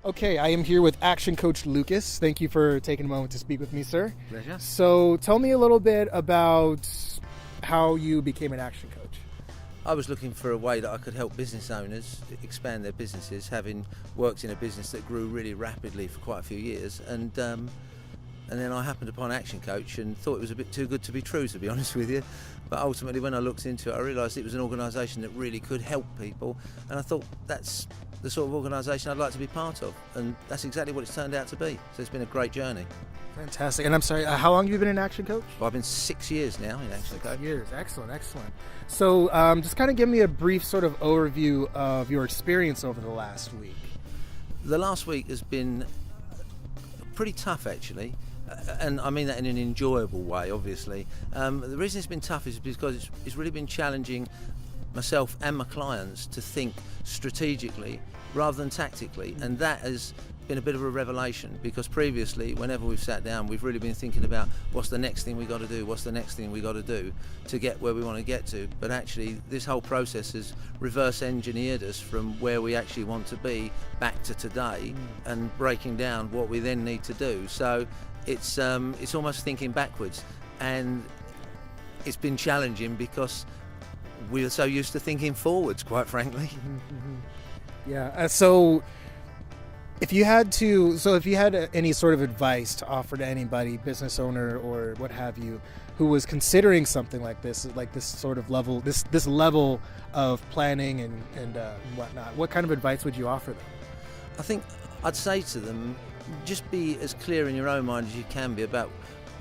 Okay, I am here with Action Coach Lucas. Thank you for taking a moment to speak with me, sir. Pleasure. So tell me a little bit about how you became an action coach. I was looking for a way that I could help business owners expand their businesses, having worked in a business that grew really rapidly for quite a few years, and then I happened upon Action Coach and thought it was a bit too good to be true, to be honest with you. But ultimately, when I looked into it, I realised it was an organisation that really could help people, and I thought that's the sort of organisation I'd like to be part of, and that's exactly what it's turned out to be. So it's been a great journey. Fantastic. And I'm sorry, how long have you been an action coach? Well, I've been 6 years now in Action Coach. 6 years. Excellent, excellent. So just kind of give me a brief sort of overview of your experience over the last week. The last week has been pretty tough, actually. And I mean that in an enjoyable way, obviously. The reason it's been tough is because it's really been challenging myself and my clients to think strategically rather than tactically, and that has been a bit of a revelation, because previously, whenever we've sat down, we've really been thinking about what's the next thing we got to do, what's the next thing we got to do to get where we want to get to. But actually, this whole process has reverse engineered us from where we actually want to be back to today, and breaking down what we then need to do. So it's almost thinking backwards, and it's been challenging because we're so used to thinking forwards, quite frankly. Yeah. So if you had any sort of advice to offer to anybody, business owner or what have you, who was considering something like this sort of level, this level of planning and whatnot, what kind of advice would you offer them? I think I'd say to them, just be as clear in your own mind as you can be about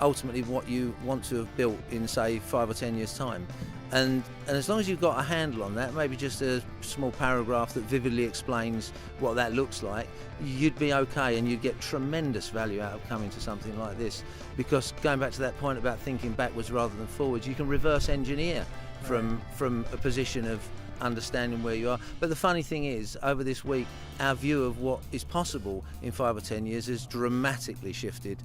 ultimately what you want to have built in, say, 5 or 10 years' time. And as long as you've got a handle on that, maybe just a small paragraph that vividly explains what that looks like, you'd be okay, and you'd get tremendous value out of coming to something like this. Because going back to that point about thinking backwards rather than forwards, you can reverse engineer from a position of understanding where you are. But the funny thing is, over this week, our view of what is possible in 5 or 10 years has dramatically shifted.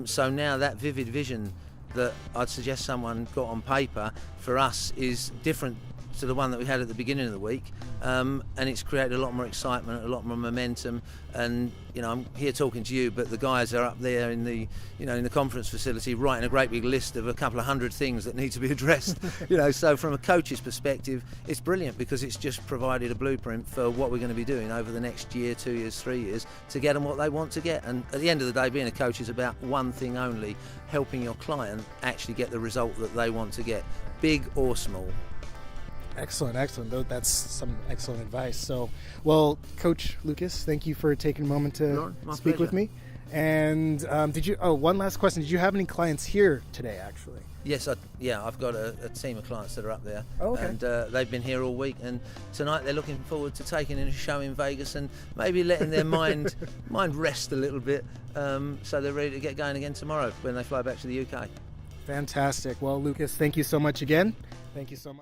So now that vivid vision that I'd suggest someone got on paper for us is different to the one that we had at the beginning of the week, and it's created a lot more excitement, a lot more momentum. And I'm here talking to you, but the guys are up there in the conference facility writing a great big list of a couple of hundred things that need to be addressed. So from a coach's perspective, it's brilliant, because it's just provided a blueprint for what we're going to be doing over the next year, 2 years, 3 years, to get them what they want to get. And at the end of the day, being a coach is about one thing only: helping your client actually get the result that they want to get, big or small. Excellent. That's some excellent advice. So, well, Coach Lucas, thank you for taking a moment to speak with me. And one last question. Did you have any clients here today, actually? Yes, I've got a team of clients that are up there. Oh, okay. And they've been here all week, and tonight they're looking forward to taking in a show in Vegas and maybe letting their mind rest a little bit, so they're ready to get going again tomorrow when they fly back to the UK. Fantastic. Well, Lucas, thank you so much again. Thank you so much.